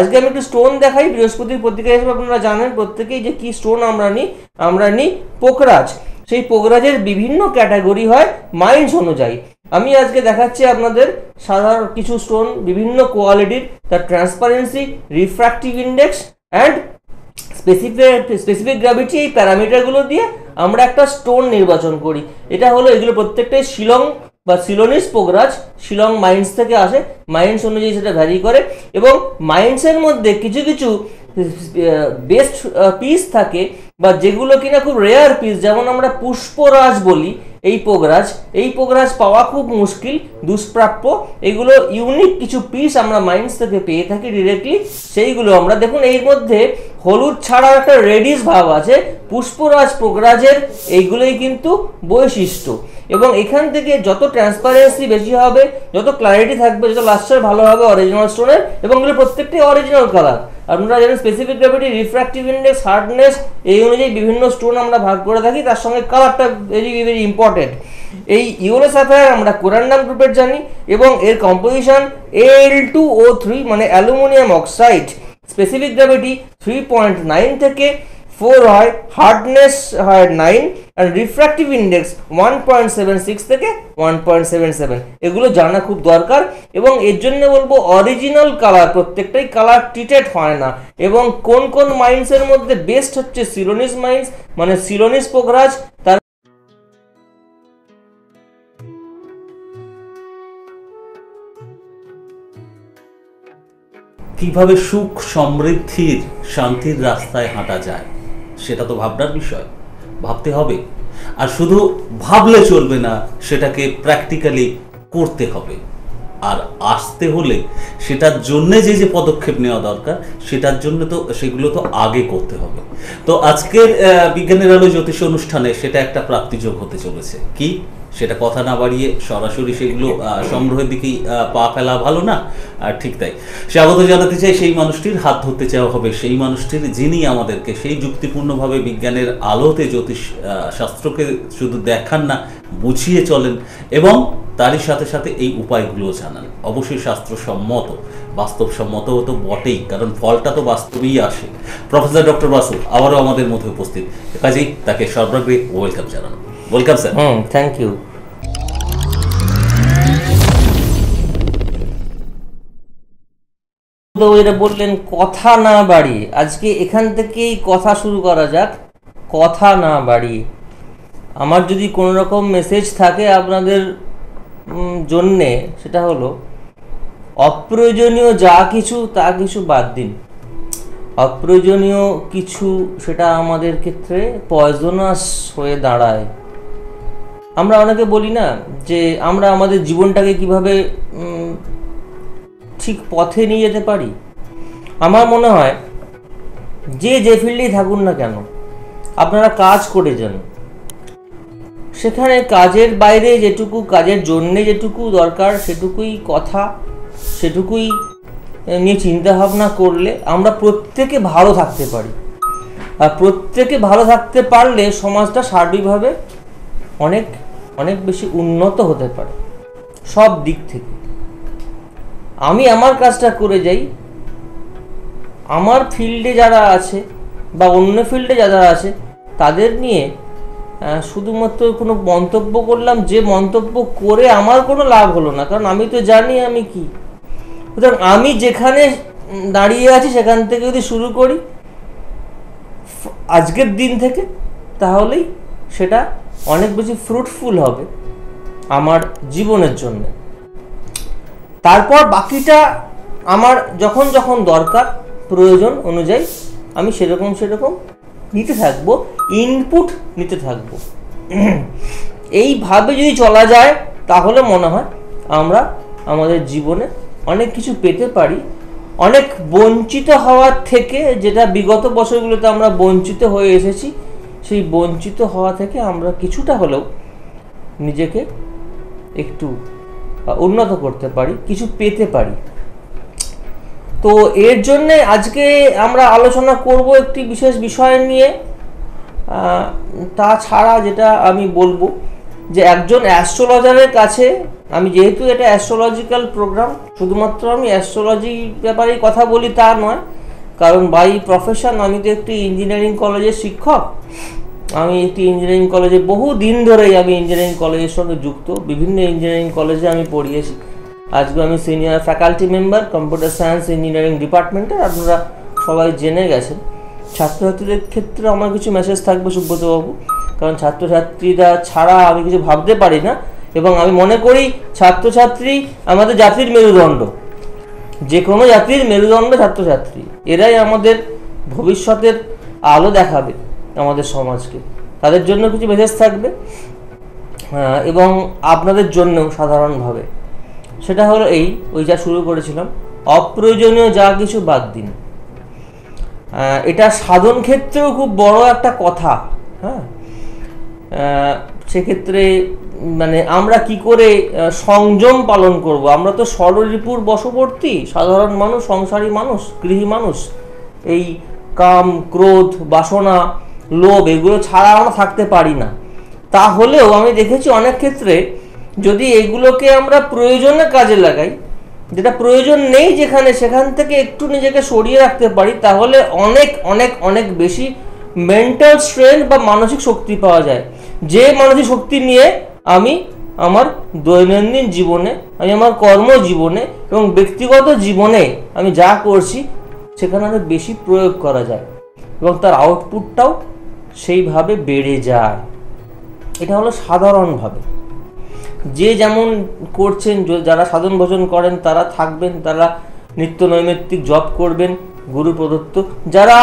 আজকে আমি একটু স্টোন দেখাই বৃহস্পতির প্রতীক হিসেবে। আপনারা জানেন প্রত্যেকেই যে কি স্টোন আমরা নিই পোকরাজ। সেই পোকরাজের বিভিন্ন ক্যাটাগরি হয় মাইন্স অনুযায়ী। আমি আজকে দেখাচ্ছি আপনাদের সাধারণ কিছু স্টোন বিভিন্ন কোয়ালিটির, তার transparency, refractive index and specific gravity, এই প্যারামিটারগুলো দিয়ে আমরা একটা স্টোন নির্বাচন করি। এটা হলো, এগুলো প্রত্যেকটাই শিলং বা সিলোনিস পোকরাজ, শিলং মাইন্স থেকে আসে। মাইন্স অনুযায়ী সেটা ভ্যারি করে এবং মাইন্সের মধ্যে কিছু কিছু বেস্ট পিস থাকে বা যেগুলো কিনা খুব রেয়ার পিস, যেমন আমরা পুষ্পরাজ বলি এই পোকরাজ পাওয়া খুব মুশকিল, দুষ্প্রাপ্য। এগুলো ইউনিক কিছু পিস আমরা মাইন্স থেকে পেয়ে থাকি ডিরেক্টলি। সেইগুলো আমরা দেখুন, এর মধ্যে হলুদ ছাড়াও একটা রেডিশ ভাব আছে পুষ্পরাজ পোকরাজের, এইগুলোই কিন্তু বৈশিষ্ট্য। এবং এখান থেকে যত ট্রান্সপারেন্সি বেশি হবে, যত ক্লারিটি থাকবে, যত লাস্টার ভালো হবে অরিজিনাল স্টোনের, এবং এগুলো প্রত্যেকটাই অরিজিনাল কালার। আপনারা জানেন specific gravity, refractive index, hardness, এই অনুযায়ী বিভিন্ন স্টোন আমরা ভাগ করে থাকি। তার সঙ্গে কালারটা ভেরি ভেরি ইম্পর্টেন্ট। এই ইয়েলো স্যাফায়ার আমরা কোরান্ডাম গ্রুপের জানি এবং এর কম্পোজিশন Al2O3 মানে অ্যালুমিনিয়াম অক্সাইড। স্পেসিফিক গ্র্যাভিটি 3.9 থেকে 4 হয়, হার্ডনেস হয় 9 আর রিফ্র্যাক্টিভ ইন্ডেক্স 1.76 থেকে 1.77। এগুলো জানা খুব দরকার এবং এর জন্য বলবো অরিজিনাল কালার, প্রত্যেকটাই কালার ট্রিটেড হয় না। এবং কোন কোন মাইন্সের মধ্যে বেস্ট হচ্ছে সিলোনিস মাইন্স মানে সিলোনিস পোকরাজ। তার কিভাবে সুখ সমৃদ্ধির শান্তির রাস্তায় হাঁটা যায় সেটা তো ভাবনার বিষয়, ভাবতে হবে। আর শুধু ভাবলে চলবে না, সেটাকে প্র্যাকটিক্যালি করতে হবে। আর আসতে হলে সেটার জন্য যে যে পদক্ষেপ নেওয়া দরকার সেটার জন্য তো সেগুলো তো আগে করতে হবে। তো আজকের বিজ্ঞানের আলো জ্যোতিষ অনুষ্ঠানে সেটা একটা প্রাপ্তিযোগ হতে চলেছে। কি সেটা কথা না বাড়িয়ে সরাসরি সেগুলো সংগ্রহের দিকেই পা ফেলা ভালো না? আর ঠিক তাই, স্বাগত জানাতে চাই সেই মানুষটির, হাত ধরতে চাওয়া হবে সেই মানুষটির যিনি আমাদেরকে সেই যুক্তিপূর্ণভাবে বিজ্ঞানের আলোতে জ্যোতিষ শাস্ত্রকে শুধু দেখান না, বুঝিয়ে চলেন এবং তারই সাথে সাথে এই উপায়গুলোও জানান। অবশ্যই শাস্ত্রসম্মত, বাস্তবসম্মত তো বটেই, কারণ ফলটা তো বাস্তবেই আসে। প্রফেসর ডক্টর বাসু আবারও আমাদের মধ্যে উপস্থিত, কাজেই তাকে সর্বাগ্রে ওয়েলকাম জানানো। Welcome sir. Thank you. তো এটা বললেন কথা না বাড়িয়ে, আজকে এখান থেকেই কথা শুরু করা যাক। কথা না বাড়িয়ে, আমার যদি কোনো রকম মেসেজ থাকে আপনাদের জন্যে, সেটা হলো অপ্রয়োজনীয় যা কিছু তা কিছু বাদ দিন। অপ্রয়োজনীয় কিছু সেটা আমাদের ক্ষেত্রে পয়জনাস হয়ে দাঁড়ায়। আমরা অনেকে বলি না যে আমরা আমাদের জীবনটাকে কিভাবে ঠিক পথে নিয়ে যেতে পারি। আমার মনে হয় যে ফিল্ডেই থাকুন না কেন, আপনারা কাজ করে যান, সেখানে কাজের বাইরে যেটুকু, কাজের জন্যে যেটুকু দরকার সেটুকুই কথা, সেটুকুই নিয়ে চিন্তা ভাবনা করলে আমরা প্রত্যেকে ভালো থাকতে পারি। আর প্রত্যেকে ভালো থাকতে পারলে সমাজটা সার্বিকভাবে অনেক অনেক বেশি উন্নত হতে পারে সব দিক থেকে। আমি আমার কাজটা করে যাই, আমার ফিল্ডে যারা আছে বা অন্য ফিল্ডে যারা আছে তাদের নিয়ে শুধুমাত্র কোনো মন্তব্য করলাম, যে মন্তব্য করে আমার কোনো লাভ হলো না, কারণ আমি তো জানি আমি কি। সুতরাং আমি যেখানে দাঁড়িয়ে আছি সেখান থেকে যদি শুরু করি আজকের দিন থেকে, তাহলেই সেটা অনেক বেশি ফ্রুটফুল হবে আমার জীবনের জন্য। তারপর বাকিটা আমার যখন যখন দরকার, প্রয়োজন অনুযায়ী আমি সেরকম নিতে থাকবো, ইনপুট নিতে থাকবো। এইভাবে যদি চলা যায় তাহলে মনে হয় আমরা আমাদের জীবনে অনেক কিছু পেতে পারি। অনেক বঞ্চিত হওয়ার থেকে, যেটা বিগত বছরগুলোতে আমরা বঞ্চিত হয়ে এসেছি, সেই বঞ্চিত হওয়া থেকে আমরা কিছুটা হলেও নিজেকে একটু উন্নত করতে পারি, কিছু পেতে পারি। তো এর জন্যে আজকে আমরা আলোচনা করব একটি বিশেষ বিষয় নিয়ে। তাছাড়া যেটা আমি বলবো যে একজন অ্যাস্ট্রোলজারের কাছে আমি যেহেতু এটা অ্যাস্ট্রোলজিক্যাল প্রোগ্রাম, শুধুমাত্র আমি অ্যাস্ট্রোলজি ব্যাপারেই কথা বলি তা নয়, কারণ বাই প্রফেশন আমি তো একটি ইঞ্জিনিয়ারিং কলেজের শিক্ষক। আমি একটি ইঞ্জিনিয়ারিং কলেজে বহু দিন ধরেই আমি ইঞ্জিনিয়ারিং কলেজের সঙ্গে যুক্ত, বিভিন্ন ইঞ্জিনিয়ারিং কলেজে আমি পড়িয়েছি। আজকে আমি senior faculty member computer science engineering ডিপার্টমেন্টের, আপনারা সবাই জেনে গেছেন। ছাত্রছাত্রীদের ক্ষেত্রে আমার কিছু মেসেজ থাকবে সুব্রতবাবু, কারণ ছাত্রছাত্রীরা ছাড়া আমি কিছু ভাবতে পারি না, এবং আমি মনে করি ছাত্রছাত্রী আমাদের জাতির মেরুদণ্ড, যে কোনো জাতির মেরুদণ্ড ছাত্রছাত্রী। এরাই আমাদের ভবিষ্যতের আলো দেখাবে আমাদের সমাজকে। তাদের জন্য কিছু মেসেজ থাকবে, এবং আপনাদের জন্যও সাধারণভাবে। সেটা হলো ওই যা শুরু করেছিলাম, অপ্রয়োজনীয় যা কিছু বাদ দিন। এটা সাধন ক্ষেত্রেও খুব বড় একটা কথা। হ্যাঁ, সেক্ষেত্রে মানে আমরা কি করে সংযম পালন করব? আমরা তো ষড়রিপুর বশবর্তী সাধারণ মানুষ, সংসারী মানুষ, গৃহী মানুষ। এই কাম, ক্রোধ, বাসনা, লোভ এগুলো ছাড়া আমরা থাকতে পারি না। তাহলেও আমি দেখেছি অনেক ক্ষেত্রে যদি এগুলোকে আমরা প্রয়োজনে কাজে লাগাই, যেটা প্রয়োজন নেই যেখানে, সেখান থেকে একটু নিজেকে সরিয়ে রাখতে পারি, তাহলে অনেক অনেক অনেক বেশি মেন্টাল স্ট্রেংথ বা মানসিক শক্তি পাওয়া যায়। যে মানসিক শক্তি নিয়ে আমি আমার দৈনন্দিন জীবনে, আমি আমার কর্মজীবনে এবং ব্যক্তিগত জীবনে আমি যা করছি সেখানে অনেক বেশি প্রয়োগ করা যায়, এবং তার আউটপুটটাও সেইভাবে বেড়ে যায়। এটা হলো সাধারণভাবে। যে যেমন করছেন, যারা সাধন ভজন করেন তারা থাকবেন, তারা নিত্য নৈমিত্তিক জপ করবেন গুরু প্রদত্ত। যারা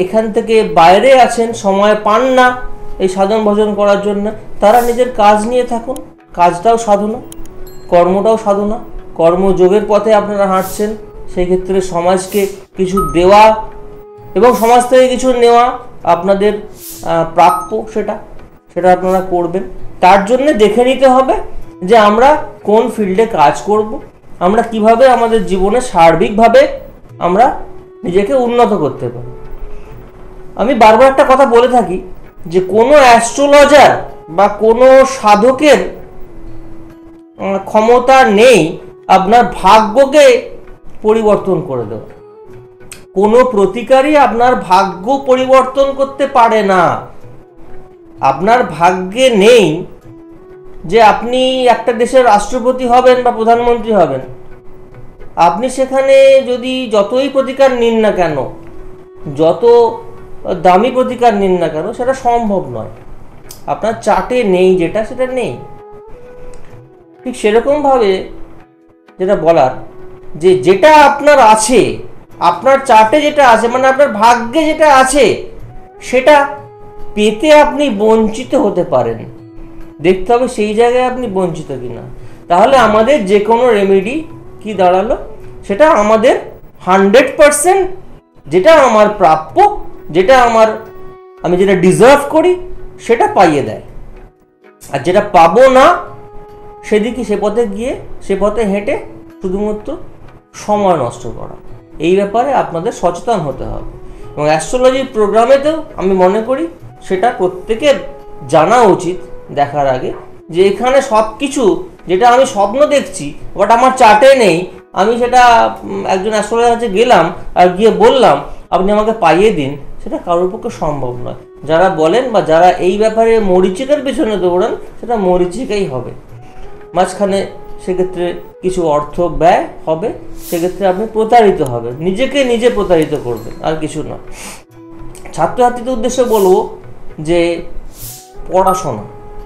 এখান থেকে বাইরে আছেন, সময় পান না এই সাধন ভজন করার জন্য, তারা নিজের কাজ নিয়ে থাকুন। কাজটাও সাধনা, কর্মটাও সাধনা। কর্মযোগের পথে আপনারা হাঁটছেন, সেই ক্ষেত্রে সমাজকে কিছু দেওয়া এবং সমাজ থেকে কিছু নেওয়া আপনাদের প্রাপ্য, সেটা আপনারা করবেন। তার জন্য দেখে নিতে হবে যে আমরা কোন ফিল্ডে কাজ করব, আমরা কিভাবে আমাদের জীবনে সার্বিকভাবে আমরা নিজেকে উন্নত করতে পারি। আমি বারবার একটা কথা বলে থাকি যে কোনো অ্যাস্ট্রোলজার বা কোনো সাধকের ক্ষমতা নেই আপনার ভাগ্যকে পরিবর্তন করে দেওয়া। কোনো প্রতিকারই আপনার ভাগ্য পরিবর্তন করতে পারে না। আপনার ভাগ্যে নেই যে আপনি একটা দেশের রাষ্ট্রপতি হবেন বা প্রধানমন্ত্রী হবেন। আপনি সেখানে যদি যতই প্রতিকার নিন না কেন, যত দামি প্রতিকার নিন না কেন, সেটা সম্ভব নয়। আপনার চার্টে নেই যেটা, সেটা নেই। ঠিক সেরকমভাবে যেটা বলার, যে যেটা আপনার আছে, আপনার চার্টে যেটা আছে, মানে আপনার ভাগ্যে যেটা আছে, সেটা পেতে আপনি বঞ্চিত হতে পারেন। দেখতে হবে সেই জায়গায় আপনি বঞ্চিত কিনা। তাহলে আমাদের যে কোনো রেমেডি কি দাঁড়ালো, সেটা আমাদের 100% যেটা আমার প্রাপ্য, যেটা আমি যেটা ডিজার্ভ করি সেটা পাইয়ে দেয়। আর যেটা পাবো না সেদিকে সে পথে হেঁটে শুধুমাত্র সময় নষ্ট করা। এই ব্যাপারে আপনাদের সচেতন হতে হবে। এবং অ্যাস্ট্রোলজির প্রোগ্রামেতেও আমি মনে করি সেটা প্রত্যেকের জানা উচিত দেখার আগে, যে এখানে সব কিছু যেটা আমি স্বপ্ন দেখছি বাট আমার চার্টে নেই, আমি সেটা একজন অ্যাস্ট্রোলজার কাছে গেলাম আর গিয়ে বললাম আপনি আমাকে পাইয়ে দিন, সেটা কারোর পক্ষে সম্ভব নয়। যারা বলেন বা যারা এই ব্যাপারে মরীচিকার পেছনে দৌড়ান, সেটা মরীচিকাই হবে। মাঝখানে সেক্ষেত্রে কিছু অর্থ ব্যয় হবে, সেক্ষেত্রে আপনি প্রতারিত হবেন, নিজেকে নিজে প্রতারিত করবেন, আর কিছু না। ছাত্রছাত্রীদের উদ্দেশ্যে বলবো যে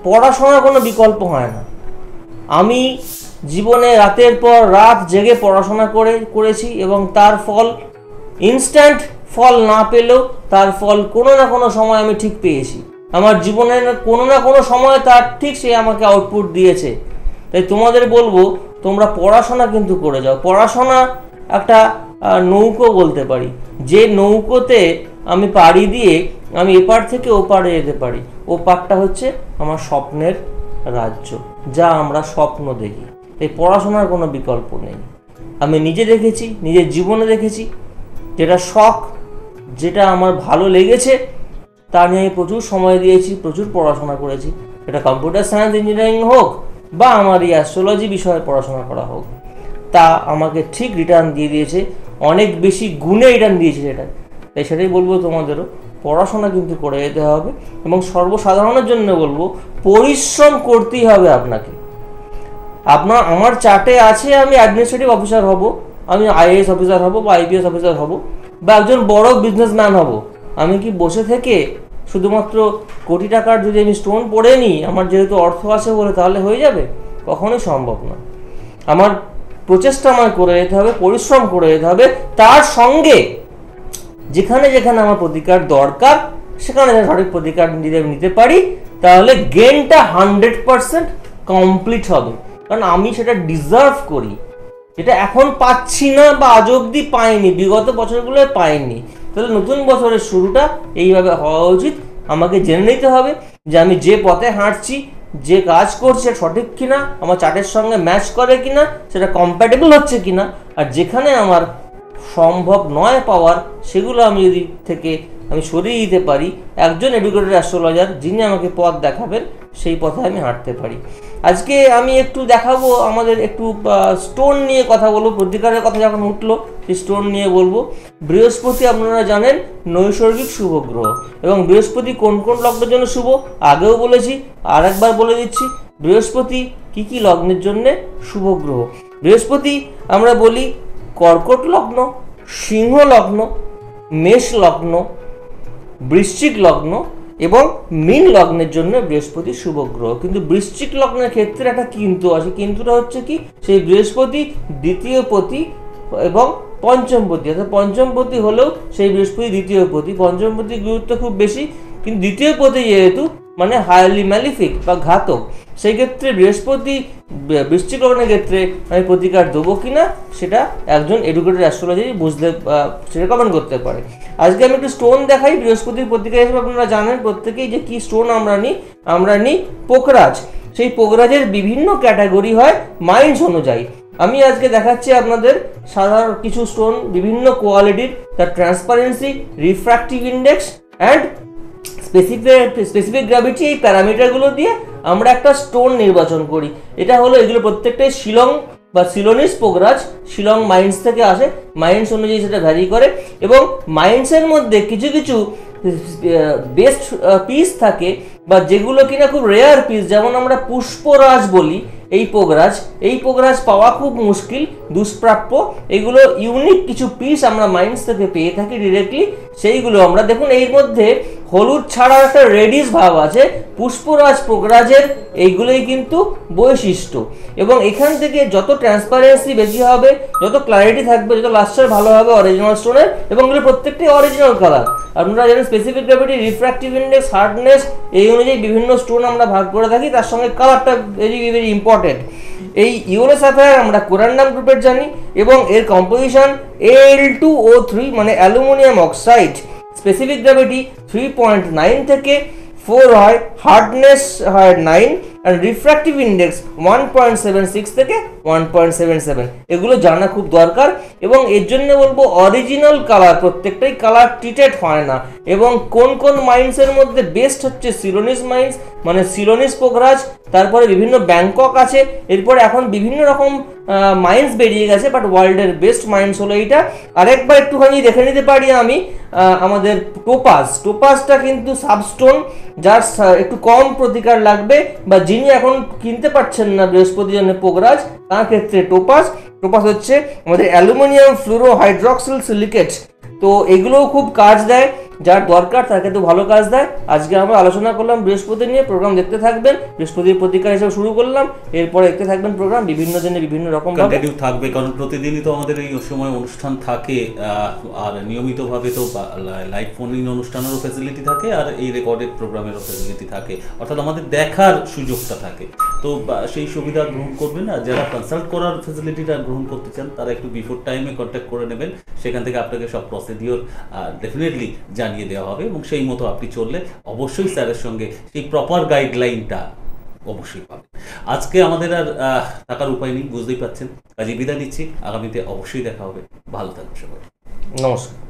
পড়াশোনার কোনো বিকল্প হয় না। আমি জীবনে রাতের পর রাত জেগে পড়াশোনা করেছি, এবং তার ফল ইনস্ট্যান্ট ফল না পেলেও তার ফল কোনো না কোনো সময় আমি ঠিক পেয়েছি। আমার জীবনের কোনো না কোনো সময় তার ঠিক সে আমাকে আউটপুট দিয়েছে। তাই তোমাদের বলবো, তোমরা পড়াশোনা কিন্তু করে যাও। পড়াশোনা একটা নৌকো বলতে পারি, যে নৌকোতে আমি পাড়ি দিয়ে আমি এপার থেকে ওপারে যেতে পারি। ওপারটা হচ্ছে আমার স্বপ্নের রাজ্য, যা আমরা স্বপ্ন দেখি। এই পড়াশোনার কোনো বিকল্প নেই। আমি নিজে দেখেছি, নিজের জীবনে দেখেছি, যেটা শখ, যেটা আমার ভালো লেগেছে তা নিয়ে আমি প্রচুর সময় দিয়েছি, প্রচুর পড়াশোনা করেছি। সেটা কম্পিউটার সায়েন্স ইঞ্জিনিয়ারিং হোক, বা আমার এই অ্যাস্ট্রোলজি বিষয়ে পড়াশোনা করা হোক, তা আমাকে ঠিক রিটার্ন দিয়ে দিয়েছে, অনেক বেশি গুণে রিটার্ন দিয়েছে সেটা। তাই সেটাই বলবো তোমাদেরও পড়াশোনা কিন্তু করে যেতে হবে, এবং সর্বসাধারণের জন্য বলবো পরিশ্রম করতেই হবে আপনাকে। আমার চার্টে আছে আমি অ্যাডমিনিস্ট্রেটিভ অফিসার হব, আমি আইএএস অফিসার হব বা আইপিএস অফিসার হব, বা একজন বড় বিজনেসম্যান হব। আমি কি বসে থেকে শুধুমাত্র কোটি টাকার যদি আমি স্টোন পড়ে নিই, আমার যেহেতু অর্থ আছে বলে তাহলে হয়ে যাবে? কখনোই সম্ভব না। আমার প্রচেষ্টা আমায় করে যেতে হবে, পরিশ্রম করে যেতে হবে, তার সঙ্গে যেখানে যেখানে আমার প্রতিকার দরকার সেখানে সঠিক প্রতিকার নিতে পারি, তাহলে গেনটা 100% কমপ্লিট হবে। কারণ আমি সেটা ডিজার্ভ করি, যেটা এখন পাচ্ছি না বা আজ অব্দি পাইনি, বিগত বছরগুলোয় পাইনি। তাহলে নতুন বছরের শুরুটা এইভাবে হওয়া উচিত। আমাকে জেনে নিতে হবে যে আমি যে পথে হাঁটছি, যে কাজ করছি সেটা সঠিক কিনা, আমার চার্টের সঙ্গে ম্যাচ করে কিনা, সেটা কম্প্যাটেবল হচ্ছে কিনা, আর যেখানে আমার সম্ভব নয় পাওয়ার সেগুলো আমি যদি আমি সরিয়ে দিতে পারি, একজন এডুকেটেড অ্যাস্ট্রোলজার যিনি আমাকে পথ দেখাবেন সেই পথে আমি হাঁটতে পারি। আজকে আমি একটু দেখাবো, আমাদের একটু স্টোন নিয়ে কথা বলবো। প্রতিকারের কথা যখন উঠলো, সেই স্টোন নিয়ে বলবো। বৃহস্পতি আপনারা জানেন নৈসর্গিক শুভ গ্রহ, এবং বৃহস্পতি কোন কোন লগ্নের জন্য শুভ আগেও বলেছি, আর একবার বলে দিচ্ছি। বৃহস্পতি কি কি লগ্নের জন্য শুভ গ্রহ? বৃহস্পতি আমরা বলি কর্কট লগ্ন, সিংহ লগ্ন, মেষ লগ্ন, বৃশ্চিক লগ্ন এবং মীন লগ্নের জন্য বৃহস্পতি শুভ গ্রহ। কিন্তু বৃশ্চিক লগ্নের ক্ষেত্রে একটা কিন্তু আছে। কিন্তুটা হচ্ছে কি, সেই বৃহস্পতি দ্বিতীয় পতি এবং পঞ্চম পতি, অর্থাৎ পঞ্চম পতি হলেও সেই বৃহস্পতি দ্বিতীয় পতি। পঞ্চম পতির গুরুত্ব খুব বেশি, কিন্তু দ্বিতীয় পতি যেহেতু মানে হাইলি ম্যালিফিক বা ঘাতক, সেই ক্ষেত্রে বৃহস্পতি বৃশ্চিক লগ্নের ক্ষেত্রে আমি প্রতিকার দেবো কিনা সেটা একজন এডুকেটেড অ্যাস্ট্রোলজি বুঝতে সেটা কমেন্ট করতে পারে। আজকে আমি একটু স্টোন দেখাই বৃহস্পতির প্রতিকার হিসেবে। আপনারা জানেন প্রত্যেকেই যে কি স্টোন আমরা নিই পোকরাজ। সেই পোকরাজের বিভিন্ন ক্যাটাগরি হয় মাইন্ডস অনুযায়ী। আমি আজকে দেখাচ্ছি আপনাদের সাধারণ কিছু স্টোন, বিভিন্ন কোয়ালিটির, তার transparency, refractive index and specific gravity, এই প্যারামিটারগুলো দিয়ে আমরা একটা স্টোন নির্বাচন করি। এটা হলো, এগুলো প্রত্যেকটাই শিলং বা সিলোনিস পোকরাজ, শিলং মাইন্স থেকে আসে। মাইন্স অনুযায়ী সেটা ভ্যারি করে, এবং মাইন্সের মধ্যে কিছু কিছু বেস্ট পিস থাকে বা যেগুলো কিনা খুব রেয়ার পিস, যেমন আমরা পুষ্পরাজ বলি। এই পোকরাজ পাওয়া খুব মুশকিল, দুষ্প্রাপ্য। এগুলো ইউনিক কিছু পিস আমরা মাইন্স থেকে পেয়ে থাকি ডিরেক্টলি। সেইগুলো আমরা দেখুন, এর মধ্যে হলুদ ছাড়া একটা রেডিশ ভাব আছে। পুষ্পরাজ পোকরাজের এইগুলোই কিন্তু বৈশিষ্ট্য, এবং এখান থেকে যত ট্রান্সপারেন্সি বেশি হবে, যত ক্লারিটি থাকবে, যত লাস্টার ভালো হবে অরিজিনাল স্টোনের, এবং এগুলো প্রত্যেকটাই অরিজিনাল কালার। আপনারা জানেন specific gravity, refractive index, hardness, এই অনুযায়ী বিভিন্ন স্টোন আমরা ভাগ করে থাকি। তার সঙ্গে কালারটা ভেরি ভেরি ইম্পর্টেন্ট। এই ইউরে সাফায়ার আমরা কোরান্ডাম গ্রুপের জানি, এবং এর কম্পোজিশন Al2O3 মানে অ্যালুমিনিয়াম অক্সাইড। স্পেসিফিক গ্র্যাভিটি 3.9 থেকে 4 হয়, হার্ডনেস হয় 9, আর রিফ্র্যাক্টিভ ইন্ডেক্স 1.76 থেকে 1.77। এগুলো জানা খুব দরকার, এবং এর জন্য বলবো অরিজিনাল কালার, প্রত্যেকটাই কালার ট্রিটেড হয় না। এবং কোন কোন মাইন্সের মধ্যে বেস্ট হচ্ছে সিলোনিস মাইন্স, মানে সিলোনিস পোকরাজ। তারপরে বিভিন্ন ব্যাংকক আছে, এরপরে এখন বিভিন্ন রকম মাইন্স বেরিয়ে গেছে, বাট ওয়ার্ল্ডের বেস্ট মাইন্স হলো এইটা। আরেকবার একটুখানি দেখে নিতে পারি আমি আমাদের টোপাজটা কিন্তু সাবস্টোন, যার একটু কম প্রতিকার লাগবে, বা যিনি এখন কিনতে পারছেন না বৃহস্পতি জন্য পোকরাজ, তার ক্ষেত্রে টোপাজ হচ্ছে আমাদের অ্যালুমিনিয়াম ফ্লুরো হাইড্রক্সিল সিলিকেট। তো এগুলোও খুব কাজ দেয়, যার দরকার তার ক্ষেত্রে ভালো কাজ দেয়। আজকে আমরা আলোচনা করলাম বৃহস্পতি নিয়ে, প্রোগ্রাম দেখতে থাকবেন। বৃহস্পতির প্রতিকার হিসেবে শুরু করলাম, এরপরে দেখতে থাকবেন প্রোগ্রাম বিভিন্ন দিনে বিভিন্ন রকম কন্টিনিউ থাকবে, কারণ প্রতিদিনই তো আমাদের এই সময় অনুষ্ঠান থাকে, আর নিয়মিতভাবে তো লাইভ ফোন ইন অনুষ্ঠানেরও ফ্যাসিলিটি থাকে, আর এই রেকর্ডেড প্রোগ্রামেরও ফ্যাসিলিটি থাকে, অর্থাৎ আমাদের দেখার সুযোগটা থাকে। তো সেই সুবিধা গ্রহণ করবেন। আর যারা কনসাল্ট করার ফ্যাসিলিটিটা গ্রহণ করতে চান, তারা একটু বিফোর টাইমে কন্ট্যাক্ট করে নেবেন। সেখান থেকে আপনাকে সব প্রসিডিওর ডেফিনেটলি জানিয়ে দেওয়া হবে, এবং সেই মতো আপনি চললে অবশ্যই স্যারের সঙ্গে সেই প্রপার গাইডলাইনটা অবশ্যই পাবেন। আজকে আমাদের আর থাকার উপায় নেই, বুঝতেই পারছেন। কাজে বিদায় নিচ্ছি, আগামীতে অবশ্যই দেখা হবে। ভালো থাকবেন সবাই, নমস্কার।